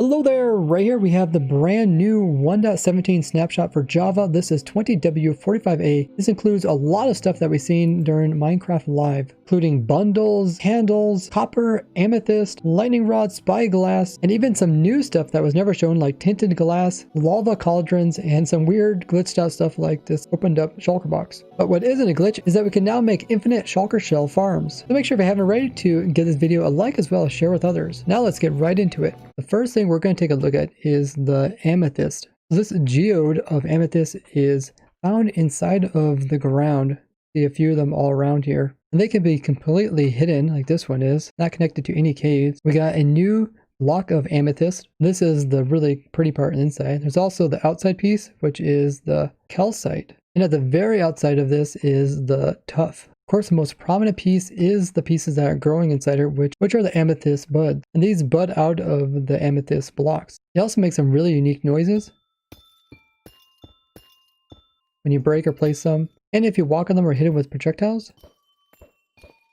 Hello there, right here we have the brand new 1.17 snapshot for Java. This is 20W45A. This includes a lot of stuff that we've seen during Minecraft Live, including bundles, handles, copper, amethyst, lightning rod, spyglass, and even some new stuff that was never shown like tinted glass, lava cauldrons, and some weird glitched out stuff like this opened up shulker box. But what isn't a glitch is that we can now make infinite shulker shell farms. So make sure if you haven't already to give this video a like as well as share with others. Now let's get right into it. The first thing we're going to take a look at is the amethyst. This geode of amethyst is found inside of the ground. See a few of them all around here. And they can be completely hidden like this one is, not connected to any caves. We got a new block of amethyst. This is the really pretty part inside. There's also the outside piece, which is the calcite. And at the very outside of this is the tuff. Of course, the most prominent piece is the pieces that are growing inside it, which are the amethyst buds. And these bud out of the amethyst blocks. They also make some really unique noises when you break or place them. And if you walk on them or hit it with projectiles.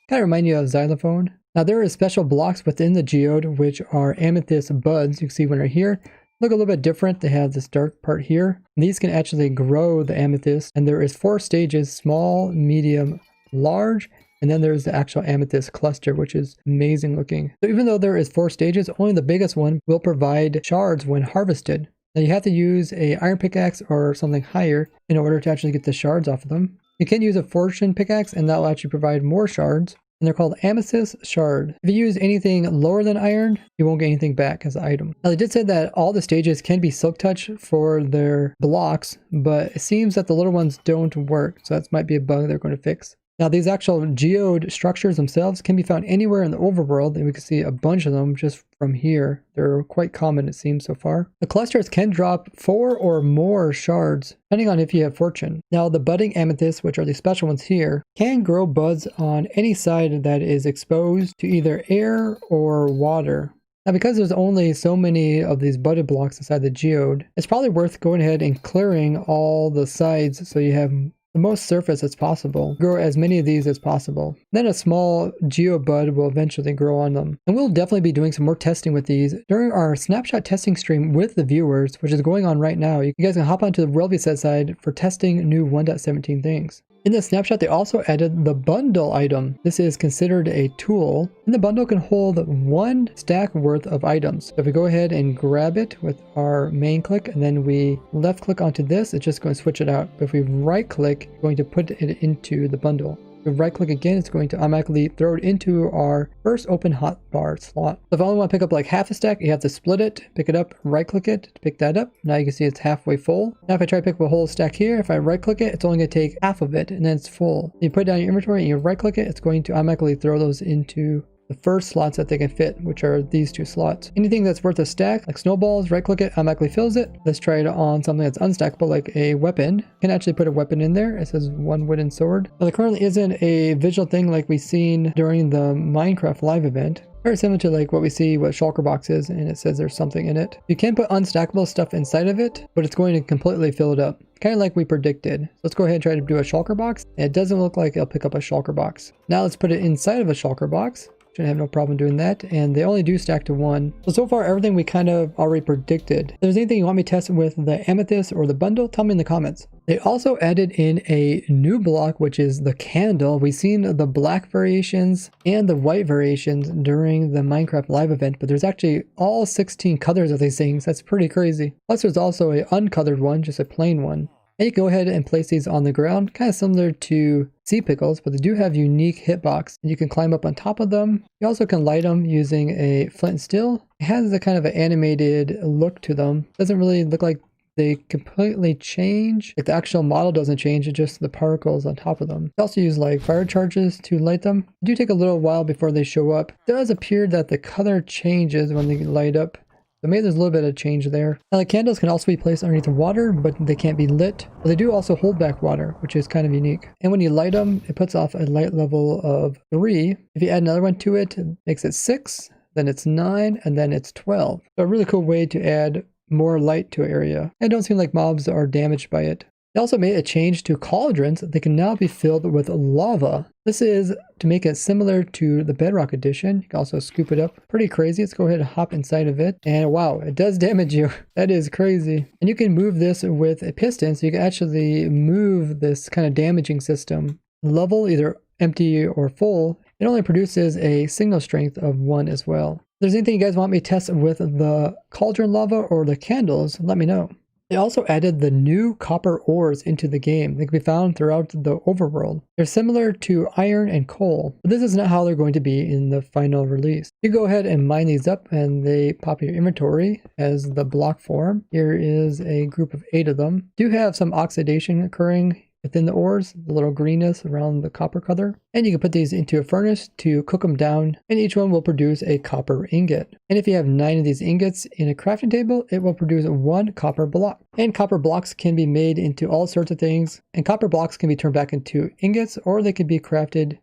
Kind of remind you of xylophone. Now there are special blocks within the geode, which are amethyst buds. You can see when they're here. Look a little bit different. They have this dark part here. And these can actually grow the amethyst. And there is 4 stages, small, medium, large, and then there's the actual amethyst cluster, which is amazing looking. So even though there is 4 stages, only the biggest one will provide shards when harvested. Now you have to use a iron pickaxe or something higher in order to actually get the shards off of them. You can use a fortune pickaxe and that will actually provide more shards. And they're called amethyst shard. If you use anything lower than iron, you won't get anything back as an item. Now they did say that all the stages can be silk touch for their blocks, but it seems that the little ones don't work. So that might be a bug they're going to fix. Now these actual geode structures themselves can be found anywhere in the overworld, and we can see a bunch of them just from here. They're quite common it seems so far. The clusters can drop 4 or more shards, depending on if you have fortune. Now the budding amethysts, which are the special ones here, can grow buds on any side that is exposed to either air or water. Now because there's only so many of these budded blocks inside the geode, it's probably worth going ahead and clearing all the sides so you have the most surface as possible. Grow as many of these as possible. Then a small geobud will eventually grow on them. And we'll definitely be doing some more testing with these during our snapshot testing stream with the viewers, which is going on right now. You guys can hop onto the RaysWorks side for testing new 1.17 things. In the snapshot, they also added the bundle item. This is considered a tool, and the bundle can hold 1 stack worth of items. So if we go ahead and grab it with our main click, and then we left click onto this, it's just going to switch it out. But if we right click, we're going to put it into the bundle. If we right click again, it's going to automatically throw it into our first open hotbar slot. So if I only want to pick up like half a stack, you have to split it, pick it up, right click it to pick that up. Now you can see it's halfway full. Now if I try to pick up a whole stack here, if I right click it, it's only going to take half of it and then it's full. You put it down in your inventory and you right click it, it's going to automatically throw those into the first slots that they can fit, which are these 2 slots. Anything that's worth a stack, like snowballs, right click it, automatically fills it. Let's try it on something that's unstackable, like a weapon. You can actually put a weapon in there. It says 1 wooden sword. Now there currently isn't a visual thing like we've seen during the Minecraft live event. Very similar to like what we see with shulker boxes, and it says there's something in it. You can put unstackable stuff inside of it, but it's going to completely fill it up. Kind of like we predicted. So let's go ahead and try to do a shulker box. And it doesn't look like it'll pick up a shulker box. Now let's put it inside of a shulker box. Shouldn't have no problem doing that, and they only do stack to 1. So far everything we kind of already predicted. If there's anything you want me to test with the amethyst or the bundle, tell me in the comments. They also added in a new block, which is the candle. We've seen the black variations and the white variations during the Minecraft live event, but there's actually all 16 colors of these things. That's pretty crazy. Plus there's also an uncolored one, just a plain one. And you can go ahead and place these on the ground, kind of similar to sea pickles, but they do have unique hitbox. And you can climb up on top of them. You also can light them using a flint and steel. It has a kind of an animated look to them. Doesn't really look like they completely change. Like the actual model doesn't change, it's just the particles on top of them. You also use like fire charges to light them. It do take a little while before they show up. It does appear that the color changes when they light up. So maybe there's a little bit of change there. Now the candles can also be placed underneath the water, but they can't be lit. But they do also hold back water, which is kind of unique. And when you light them, it puts off a light level of 3. If you add another one to it, it makes it 6, then it's 9, and then it's 12. So a really cool way to add more light to an area. And it don't seem like mobs are damaged by it. They also made a change to cauldrons that can now be filled with lava. This is to make it similar to the Bedrock edition. You can also scoop it up. Pretty crazy. Let's go ahead and hop inside of it. And wow, it does damage you. That is crazy. And you can move this with a piston, so you can actually move this kind of damaging system. Level, either empty or full. It only produces a signal strength of 1 as well. If there's anything you guys want me to test with the cauldron lava or the candles, let me know. They also added the new copper ores into the game. They can be found throughout the overworld. They're similar to iron and coal, but this is not how they're going to be in the final release. You go ahead and mine these up and they pop in your inventory as the block form. Here is a group of 8 of them. Do have some oxidation occurring within the ores, the little greenness around the copper color. And you can put these into a furnace to cook them down, and each one will produce a copper ingot. And if you have 9 of these ingots in a crafting table, it will produce 1 copper block. And copper blocks can be made into all sorts of things, and copper blocks can be turned back into ingots, or they could be crafted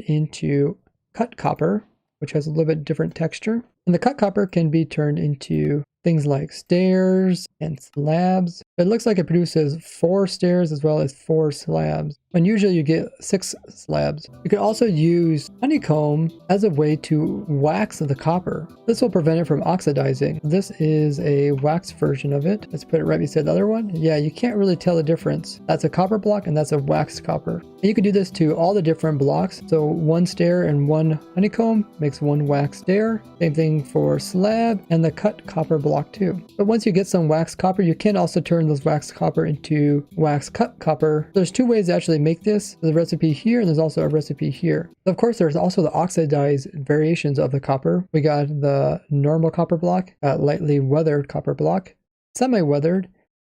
into cut copper, which has a little bit different texture. And the cut copper can be turned into things like stairs and slabs. It looks like it produces 4 stairs as well as 4 slabs. And usually you get 6 slabs. You can also use honeycomb as a way to wax the copper. This will prevent it from oxidizing. This is a wax version of it. Let's put it right beside the other one. Yeah, you can't really tell the difference. That's a copper block and that's a waxed copper. And you can do this to all the different blocks. So 1 stair and 1 honeycomb makes 1 wax stair. Same thing for slab and the cut copper block too. But once you get some waxed copper, you can also turn those waxed copper into wax cut copper. There's 2 ways to actually make this. There's a recipe here and there's also a recipe here. Of course, there's also the oxidized variations of the copper. We got the normal copper block, lightly weathered copper block, semi-weathered,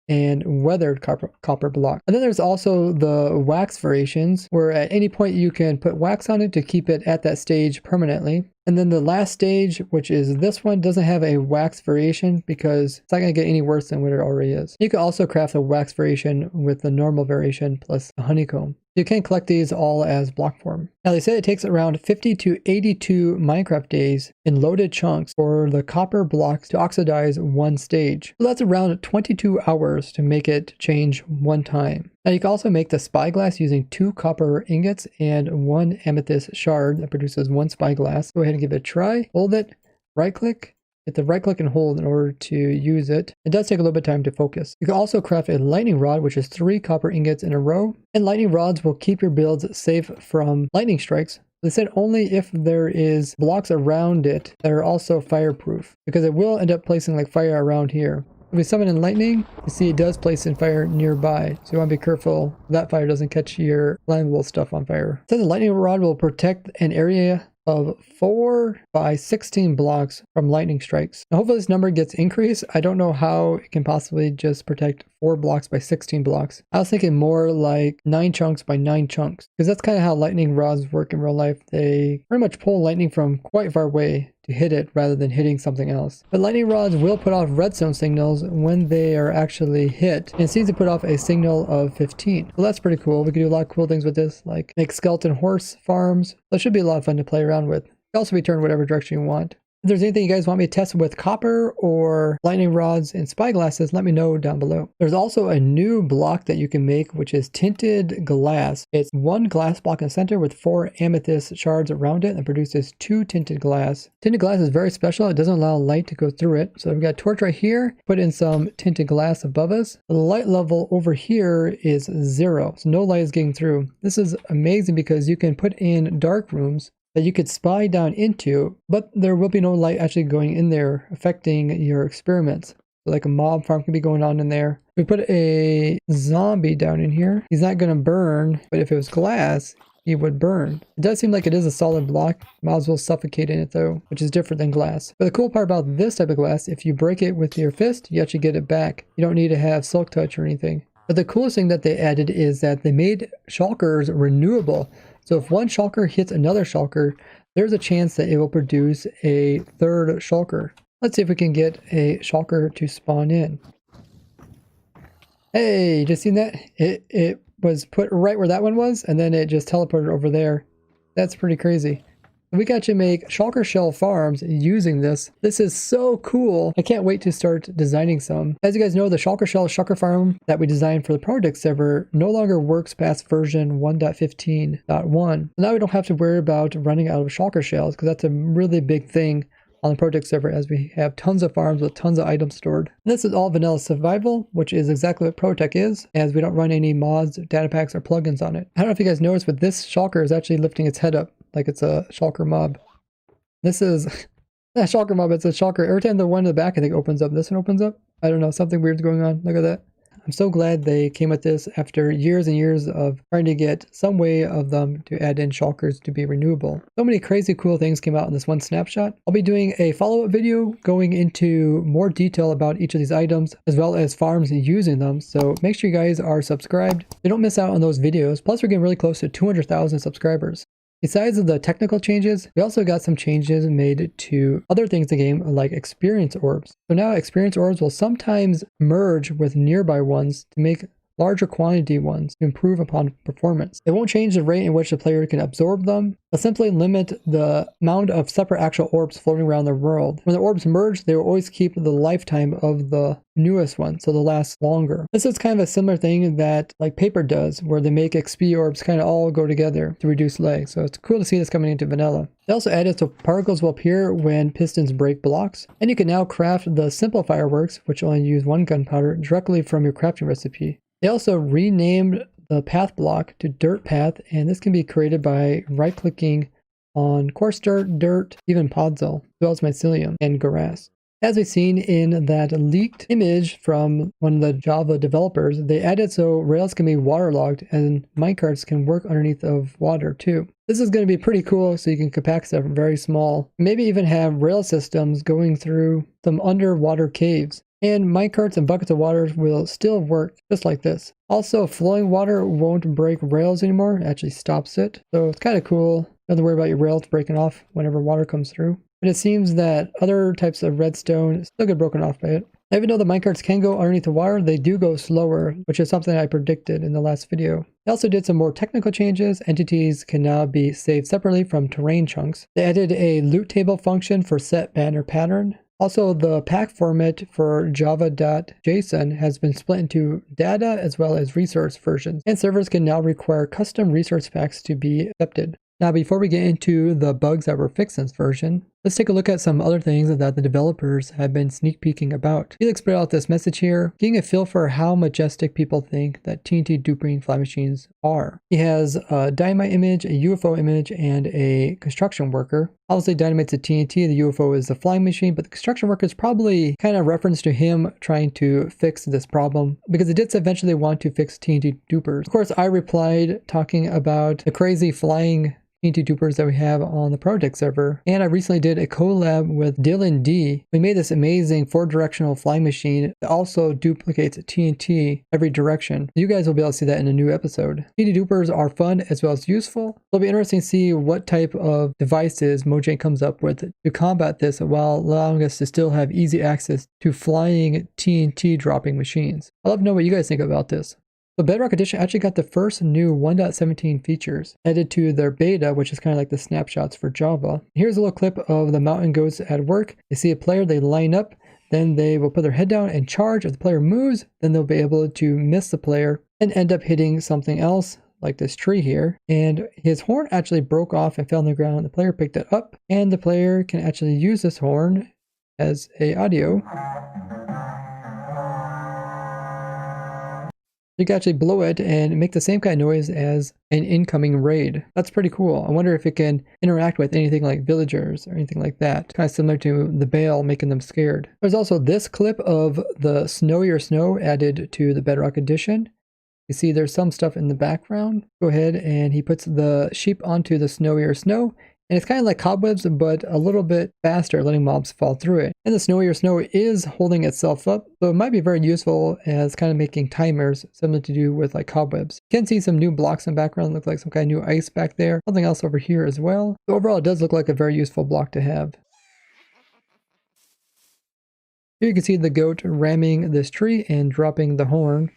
and weathered copper block. And then there's also the wax variations, where at any point you can put wax on it to keep it at that stage permanently. And then the last stage, which is this one, doesn't have a wax variation because it's not going to get any worse than what it already is. You can also craft a wax variation with the normal variation plus a honeycomb. You can collect these all as block form. Now they say it takes around 50 to 82 Minecraft days in loaded chunks for the copper blocks to oxidize 1 stage. So that's around 22 hours to make it change 1 time. Now you can also make the spyglass using 2 copper ingots and 1 amethyst shard that produces 1 spyglass. Go ahead and give it a try. Hold it, right click. Hit the right click and hold in order to use it. It does take a little bit of time to focus. You can also craft a lightning rod, which is 3 copper ingots in a row. And lightning rods will keep your builds safe from lightning strikes. They said only if there is blocks around it that are also fireproof, because it will end up placing like fire around here. If we summon in lightning, you see it does place in fire nearby. So you want to be careful that fire doesn't catch your flammable stuff on fire. So the lightning rod will protect an area of 4 by 16 blocks from lightning strikes. Now hopefully this number gets increased. I don't know how it can possibly just protect 4 blocks by 16 blocks. I was thinking more like 9 chunks by 9 chunks, because that's kind of how lightning rods work in real life. They pretty much pull lightning from quite far away to hit it rather than hitting something else. But lightning rods will put off redstone signals when they are actually hit, and it seems to put off a signal of 15. So that's pretty cool. We can do a lot of cool things with this, like make skeleton horse farms. That should be a lot of fun to play around with. You can also be turned whatever direction you want. If there's anything you guys want me to test with copper or lightning rods and spyglasses, let me know down below. There's also a new block that you can make, which is tinted glass. It's 1 glass block in the center with 4 amethyst shards around it and produces 2 tinted glass. Tinted glass is very special. It doesn't allow light to go through it. So we've got a torch right here, put in some tinted glass above us. The light level over here is 0, so no light is getting through. This is amazing because you can put in dark rooms that you could spy down into, but there will be no light actually going in there affecting your experiments. So like a mob farm can be going on in there. We put a zombie down in here. He's not going to burn, but if it was glass, he would burn. It does seem like it is a solid block. Might as well suffocate in it though, which is different than glass. But the cool part about this type of glass, if you break it with your fist, you actually get it back. You don't need to have silk touch or anything. But the coolest thing that they added is that they made shulkers renewable. So if one shulker hits another shulker, there's a chance that it will produce a 3rd shulker. Let's see if we can get a shulker to spawn in. Hey, you just seen that? It was put right where that one was, and then it just teleported over there. That's pretty crazy. We got to make shulker shell farms using this. This is so cool. I can't wait to start designing some. As you guys know, the shulker shell shulker farm that we designed for the ProtoTech server no longer works past version 1.15.1. Now we don't have to worry about running out of shulker shells, because that's a really big thing on the ProtoTech server, as we have tons of farms with tons of items stored. And this is all vanilla survival, which is exactly what ProtoTech is, as we don't run any mods, data packs, or plugins on it. I don't know if you guys noticed, but this shulker is actually lifting its head up like it's a shulker mob. This is not a shulker mob, it's a shulker. Every time the one in the back I think opens up, this one opens up. I don't know, something weird's going on. Look at that. I'm so glad they came with this after years and years of trying to get some way of them to add in shulkers to be renewable. So many crazy cool things came out in this one snapshot. I'll be doing a follow-up video going into more detail about each of these items, as well as farms using them. So make sure you guys are subscribed so you don't miss out on those videos. Plus we're getting really close to 200,000 subscribers. Besides the technical changes, we also got some changes made to other things in the game, like experience orbs. So now experience orbs will sometimes merge with nearby ones to make larger quantity ones to improve upon performance. It won't change the rate in which the player can absorb them, but simply limit the amount of separate actual orbs floating around the world. When the orbs merge, they will always keep the lifetime of the newest one, so they'll last longer. This is kind of a similar thing that like Paper does, where they make XP orbs kind of all go together to reduce lag. So it's cool to see this coming into vanilla. They also added so particles will appear when pistons break blocks, and you can now craft the simple fireworks, which only use one gunpowder, directly from your crafting recipe. They also renamed the path block to dirt path, and this can be created by right-clicking on coarse dirt, even podzol, as well as mycelium and grass. As we've seen in that leaked image from one of the Java developers, they added so rails can be waterlogged and minecarts can work underneath of water too. This is going to be pretty cool, so you can compact stuff very small. Maybe even have rail systems going through some underwater caves. And minecarts and buckets of water will still work just like this. Also, flowing water won't break rails anymore. It actually stops it. So it's kind of cool. Don't have to worry about your rails breaking off whenever water comes through. But it seems that other types of redstone still get broken off by it. Even though the minecarts can go underneath the water, they do go slower, which is something I predicted in the last video. They also did some more technical changes. Entities can now be saved separately from terrain chunks. They added a loot table function for set banner pattern. Also, the pack format for java.json has been split into data as well as resource versions, and servers can now require custom resource packs to be accepted. Now, before we get into the bugs that were fixed in this version, let's take a look at some other things that the developers have been sneak peeking about. Felix put out this message here, getting a feel for how majestic people think that TNT duping fly machines are. He has a dynamite image, a UFO image, and a construction worker. Obviously, dynamite's a TNT, the UFO is the flying machine, but the construction worker is probably kind of reference to him trying to fix this problem, because it did eventually want to fix TNT dupers. Of course, I replied talking about the crazy flying TNT dupers that we have on the ProtoTech server, and I recently did a collab with Dylan D. We made this amazing 4-directional flying machine that also duplicates TNT every direction. You guys will be able to see that in a new episode. TNT dupers are fun as well as useful. It'll be interesting to see what type of devices Mojang comes up with to combat this while allowing us to still have easy access to flying TNT dropping machines. I'd love to know what you guys think about this. The Bedrock Edition actually got the first new 1.17 features added to their beta, which is kind of like the snapshots for Java. Here's a little clip of the mountain goats at work. They see a player, they line up, then they will put their head down and charge. If the player moves, then they'll be able to miss the player and end up hitting something else, like this tree here. And his horn actually broke off and fell on the ground. The player picked it up, and the player can actually use this horn as a audio. You can actually blow it and make the same kind of noise as an incoming raid. That's pretty cool. I wonder if it can interact with anything like villagers or anything like that. Kind of similar to the bale making them scared. There's also this clip of the Snowier Snow added to the Bedrock Edition. You see there's some stuff in the background. Go ahead and he puts the sheep onto the Snowier Snow. And it's kind of like cobwebs, but a little bit faster, letting mobs fall through it. And the Snowier Snow is holding itself up, so it might be very useful as kind of making timers, similar to do with like cobwebs. You can see some new blocks in the background, look like some kind of new ice back there. Something else over here as well. So overall, it does look like a very useful block to have. Here you can see the goat ramming this tree and dropping the horn.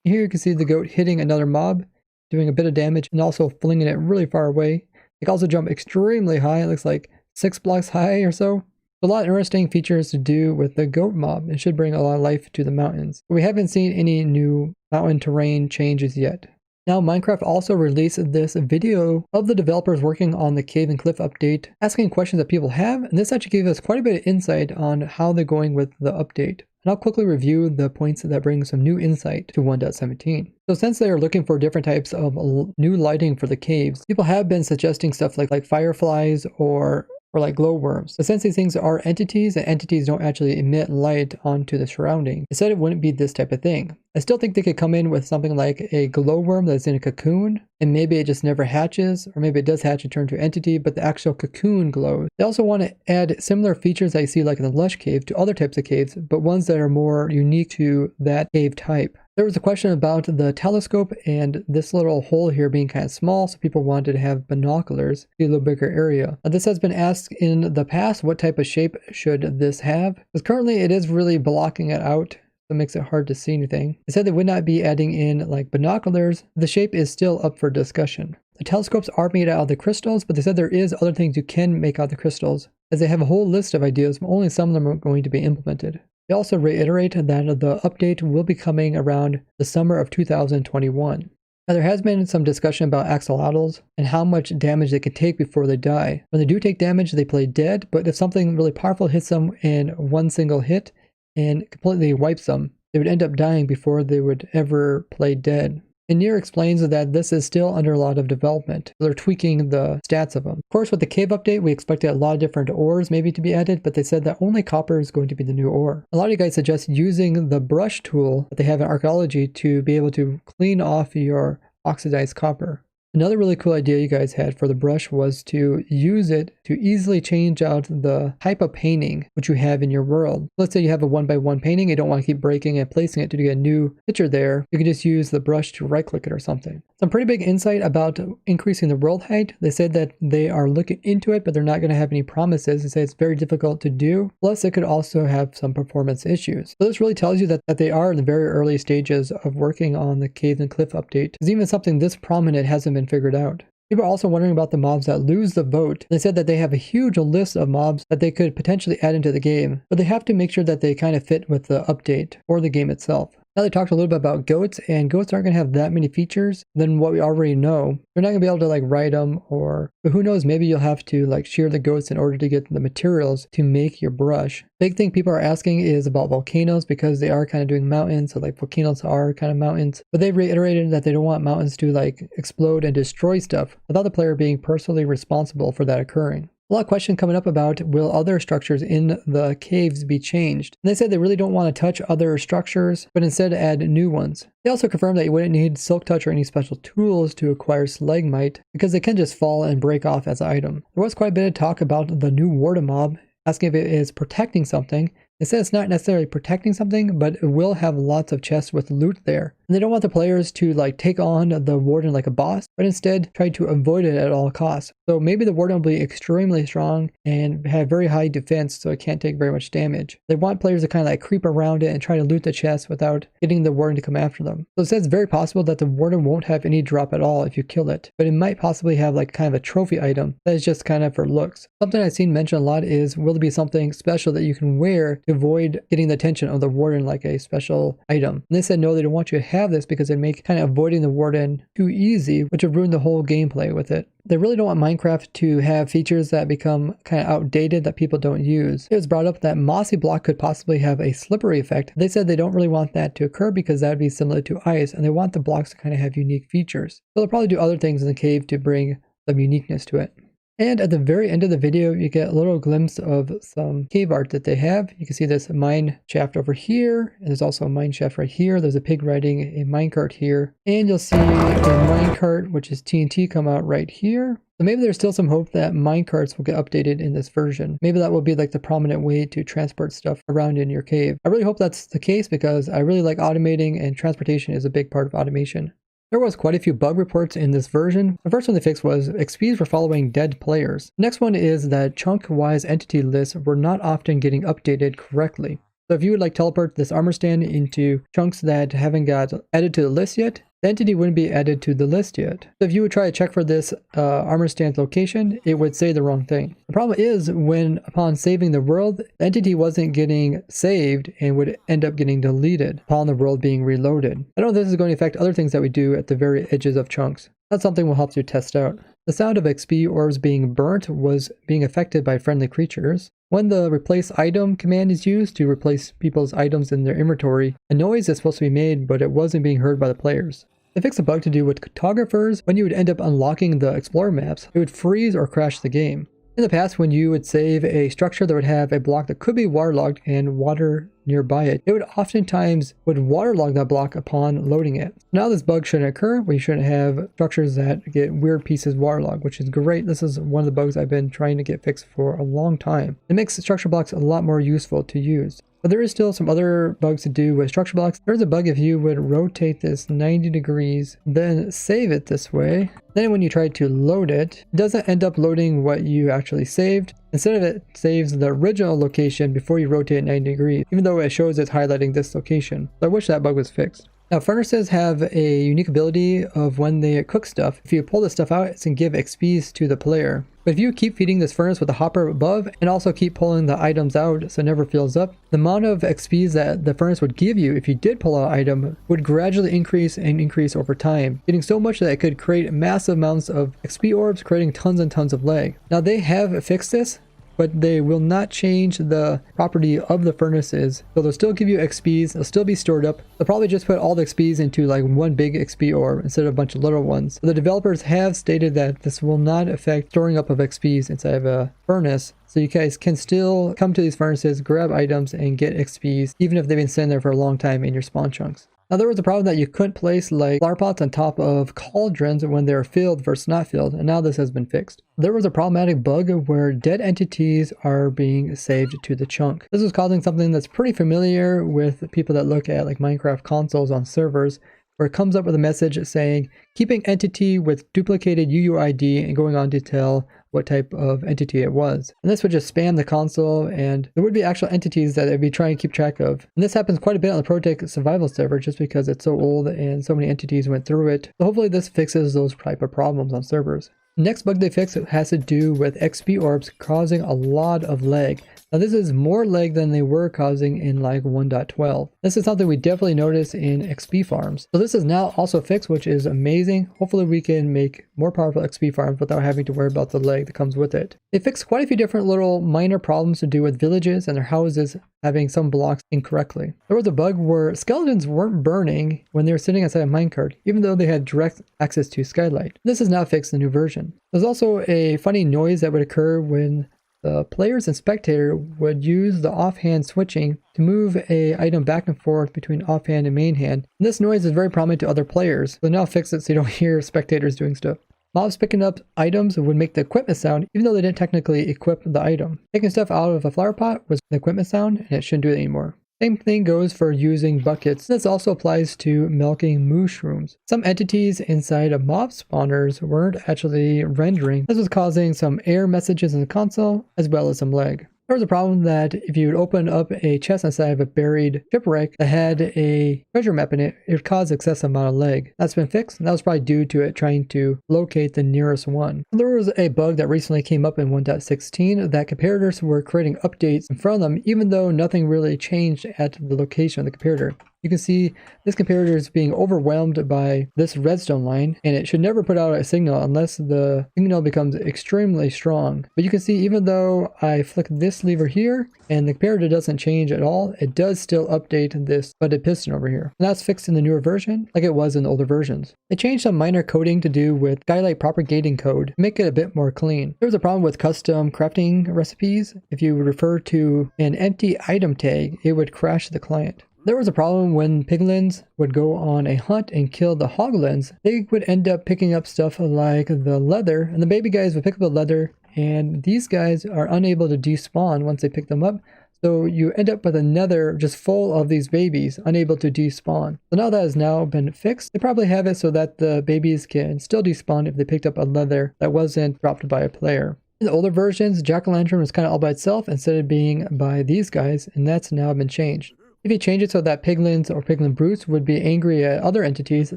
Here you can see the goat hitting another mob, doing a bit of damage, and also flinging it really far away. It can also jump extremely high. It looks like 6 blocks high or so. A lot of interesting features to do with the goat mob. It should bring a lot of life to the mountains. But we haven't seen any new mountain terrain changes yet. Now, Minecraft also released this video of the developers working on the Cave and Cliff update, asking questions that people have, and this actually gave us quite a bit of insight on how they're going with the update. And I'll quickly review the points that bring some new insight to 1.17. So since they are looking for different types of new lighting for the caves, people have been suggesting stuff like fireflies or like glowworms. But since these things are entities and entities don't actually emit light onto the surrounding, they said it wouldn't be this type of thing. I still think they could come in with something like a glowworm that's in a cocoon, and maybe it just never hatches, or maybe it does hatch and turn to an entity, but the actual cocoon glows. They also want to add similar features that you see like in the Lush Cave to other types of caves, but ones that are more unique to that cave type. There was a question about the telescope and this little hole here being kind of small, so people wanted to have binoculars to see a little bigger area. This has been asked in the past, what type of shape should this have? Because currently it is really blocking it out. That makes it hard to see anything. They said they would not be adding in like binoculars. The shape is still up for discussion. The telescopes are made out of the crystals, but they said there is other things you can make out of the crystals, as they have a whole list of ideas, but only some of them are going to be implemented. They also reiterate that the update will be coming around the summer of 2021. Now, there has been some discussion about axolotls and how much damage they can take before they die. When they do take damage, they play dead, but if something really powerful hits them in one single hit and completely wipes them, they would end up dying before they would ever play dead. And Nier explains that this is still under a lot of development. They're tweaking the stats of them. Of course, with the cave update, we expected a lot of different ores maybe to be added, but they said that only copper is going to be the new ore. A lot of you guys suggest using the brush tool that they have in archaeology to be able to clean off your oxidized copper. Another really cool idea you guys had for the brush was to use it to easily change out the type of painting which you have in your world. Let's say you have a 1x1 painting, you don't want to keep breaking and placing it to get a new picture there. You can just use the brush to right click it or something. Some pretty big insight about increasing the world height. They said that they are looking into it, but they're not going to have any promises. They say it's very difficult to do. Plus, it could also have some performance issues. So this really tells you that they are in the very early stages of working on the Cave and Cliff update, because even something this prominent hasn't been figured out. People are also wondering about the mobs that lose the vote. They said that they have a huge list of mobs that they could potentially add into the game, but they have to make sure that they kind of fit with the update or the game itself. Now they talked a little bit about goats, and goats aren't going to have that many features than what we already know. You're not going to be able to like ride them, but who knows, maybe you'll have to like shear the goats in order to get the materials to make your brush. Big thing people are asking is about volcanoes, because they are kind of doing mountains, so like volcanoes are kind of mountains, but they've reiterated that they don't want mountains to like explode and destroy stuff without the player being personally responsible for that occurring. A lot of questions coming up about will other structures in the caves be changed. And they said they really don't want to touch other structures, but instead add new ones. They also confirmed that you wouldn't need silk touch or any special tools to acquire stalagmite, because they can just fall and break off as an item. There was quite a bit of talk about the new warden mob, asking if it is protecting something. They said it's not necessarily protecting something, but it will have lots of chests with loot there. And they don't want the players to like take on the warden like a boss, but instead try to avoid it at all costs. So maybe the warden will be extremely strong and have very high defense, so it can't take very much damage. They want players to kind of like creep around it and try to loot the chest without getting the warden to come after them. So it says it's very possible that the warden won't have any drop at all if you kill it, but it might possibly have like kind of a trophy item that is just kind of for looks. Something I've seen mentioned a lot is, will there be something special that you can wear to avoid getting the attention of the warden, like a special item? And they said no, they don't want you to have this because it make kind of avoiding the warden too easy, which would ruin the whole gameplay with it. They really don't want Minecraft to have features that become kind of outdated that people don't use. It was brought up that mossy block could possibly have a slippery effect. They said they don't really want that to occur because that would be similar to ice, and they want the blocks to kind of have unique features. So they'll probably do other things in the cave to bring some uniqueness to it. And at the very end of the video, you get a little glimpse of some cave art that they have. You can see this mine shaft over here, and there's also a mine shaft right here. There's a pig riding a minecart here, and you'll see a minecart, which is TNT, come out right here. So maybe there's still some hope that minecarts will get updated in this version. Maybe that will be like the prominent way to transport stuff around in your cave. I really hope that's the case, because I really like automating, and transportation is a big part of automation. There was quite a few bug reports in this version. The first one they fixed was XPs for following dead players. The next one is that chunk-wise entity lists were not often getting updated correctly. So if you would like teleport this armor stand into chunks that haven't got added to the list yet, the entity wouldn't be added to the list yet. So if you would try to check for this armor stand's location, it would say the wrong thing. The problem is when upon saving the world, the entity wasn't getting saved and would end up getting deleted upon the world being reloaded. I don't know if this is going to affect other things that we do at the very edges of chunks. That's something we'll help you test out. The sound of XP orbs being burnt was being affected by friendly creatures. When the replace item command is used to replace people's items in their inventory, a noise is supposed to be made, but it wasn't being heard by the players. They fixed a bug to do with cartographers. When you would end up unlocking the explorer maps, it would freeze or crash the game. In the past, when you would save a structure that would have a block that could be waterlogged and water nearby it, it would oftentimes waterlog that block upon loading it. Now this bug shouldn't occur. We shouldn't have structures that get weird pieces waterlogged, which is great. This is one of the bugs I've been trying to get fixed for a long time. It makes structure blocks a lot more useful to use. But there is still some other bugs to do with structure blocks. There's a bug if you would rotate this 90 degrees, then save it this way. Then when you try to load it, it doesn't end up loading what you actually saved. Instead of it saves the original location before you rotate it 90 degrees, even though it shows it's highlighting this location. So I wish that bug was fixed. Now furnaces have a unique ability of when they cook stuff, if you pull this stuff out, it can give XPs to the player. But if you keep feeding this furnace with a hopper above and also keep pulling the items out so it never fills up, the amount of XPs that the furnace would give you if you did pull out an item would gradually increase and increase over time, getting so much that it could create massive amounts of XP orbs, creating tons and tons of lag. Now they have fixed this, but they will not change the property of the furnaces. So they'll still give you XPs, they'll still be stored up. They'll probably just put all the XPs into like one big XP orb instead of a bunch of little ones. So the developers have stated that this will not affect storing up of XPs inside of a furnace. So you guys can still come to these furnaces, grab items, and get XPs, even if they've been sitting there for a long time in your spawn chunks. Now there was a problem that you couldn't place like flower pots on top of cauldrons when they were filled versus not filled, and now this has been fixed. There was a problematic bug where dead entities are being saved to the chunk. This was causing something that's pretty familiar with people that look at like Minecraft consoles on servers, where it comes up with a message saying keeping entity with duplicated UUID and going on to tell what type of entity it was. And this would just spam the console, and there would be actual entities that they'd be trying to keep track of. And this happens quite a bit on the ProtoTech survival server just because it's so old and so many entities went through it. So hopefully this fixes those type of problems on servers. Next bug they fixed has to do with XP orbs causing a lot of lag. Now this is more lag than they were causing in like 1.12. This is something we definitely notice in XP farms. So this is now also fixed, which is amazing. Hopefully we can make more powerful XP farms without having to worry about the lag that comes with it. They fixed quite a few different little minor problems to do with villages and their houses having some blocks incorrectly. There was a bug where skeletons weren't burning when they were sitting inside a minecart, even though they had direct access to skylight. This is now fixed in the new version. There's also a funny noise that would occur when the players and spectator would use the offhand switching to move a item back and forth between offhand and main hand. And this noise is very prominent to other players, so now fix it so you don't hear spectators doing stuff. Mobs picking up items would make the equipment sound, even though they didn't technically equip the item. Taking stuff out of a flower pot was the equipment sound, and it shouldn't do it anymore. Same thing goes for using buckets. This also applies to milking mushrooms. Some entities inside of mob spawners weren't actually rendering. This was causing some error messages in the console, as well as some lag. There was a problem that if you would open up a chest inside of a buried shipwreck that had a treasure map in it, it would cause excessive amount of lag. That's been fixed, and that was probably due to it trying to locate the nearest one. There was a bug that recently came up in 1.16 that comparators were creating updates in front of them, even though nothing really changed at the location of the comparator. You can see this comparator is being overwhelmed by this redstone line, and it should never put out a signal unless the signal becomes extremely strong. But you can see even though I flick this lever here and the comparator doesn't change at all, it does still update this butted piston over here. And that's fixed in the newer version like it was in the older versions. They changed some minor coding to do with skylight propagating code to make it a bit more clean. There was a problem with custom crafting recipes. If you refer to an empty item tag, it would crash the client. There was a problem when piglins would go on a hunt and kill the hoglins. They would end up picking up stuff like the leather, and the baby guys would pick up the leather, and these guys are unable to despawn once they pick them up. So you end up with a nether just full of these babies, unable to despawn. So now that has now been fixed, they probably have it so that the babies can still despawn if they picked up a leather that wasn't dropped by a player. In the older versions, Jack-o'-lantern was kind of all by itself instead of being by these guys, and that's now been changed. If you change it so that piglins or piglin brutes would be angry at other entities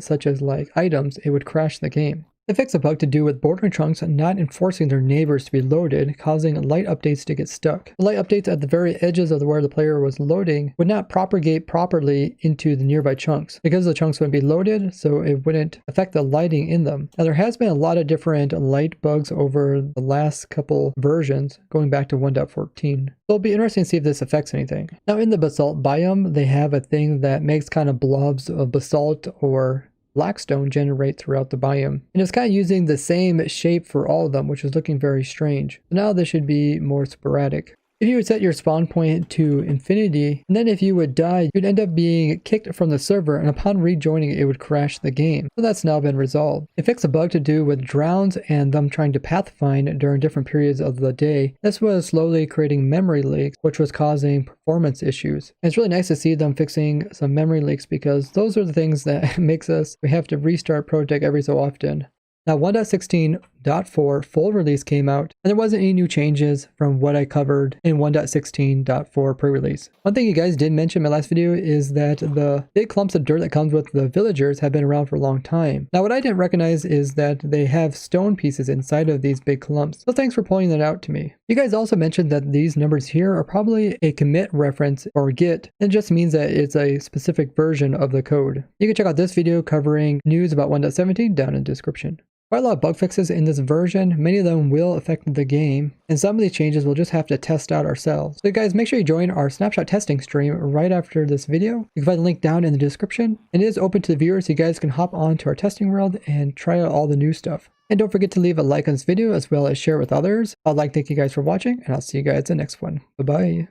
such as like items, it would crash the game. They fix a bug to do with bordering chunks not enforcing their neighbors to be loaded, causing light updates to get stuck. The light updates at the very edges of where the player was loading would not propagate properly into the nearby chunks, because the chunks wouldn't be loaded, so it wouldn't affect the lighting in them. Now there has been a lot of different light bugs over the last couple versions, going back to 1.14. So it'll be interesting to see if this affects anything. Now in the basalt biome, they have a thing that makes kind of blobs of basalt or blackstone generate throughout the biome. And it's kind of using the same shape for all of them, which is looking very strange. So now this should be more sporadic. If you would set your spawn point to infinity, and then if you would die, you'd end up being kicked from the server, and upon rejoining it would crash the game. So that's now been resolved. It fixed a bug to do with drowns and them trying to pathfind during different periods of the day. This was slowly creating memory leaks, which was causing performance issues. And it's really nice to see them fixing some memory leaks, because those are the things that makes we have to restart ProtoTech every so often. Now 1.16.4 full release came out, and there wasn't any new changes from what I covered in 1.16.4 pre-release. One thing you guys did mention in my last video is that the big clumps of dirt that comes with the villagers have been around for a long time. Now what I didn't recognize is that they have stone pieces inside of these big clumps, so thanks for pointing that out to me. You guys also mentioned that these numbers here are probably a commit reference or git, and it just means that it's a specific version of the code. You can check out this video covering news about 1.17 down in the description. Quite a lot of bug fixes in this version. Many of them will affect the game, and some of these changes we'll just have to test out ourselves. So guys, make sure you join our snapshot testing stream right after this video. You can find the link down in the description, and it is open to the viewers, so you guys can hop on to our testing world and try out all the new stuff. And don't forget to leave a like on this video as well as share it with others. I'd like to thank you guys for watching, and I'll see you guys in the next one. Bye bye.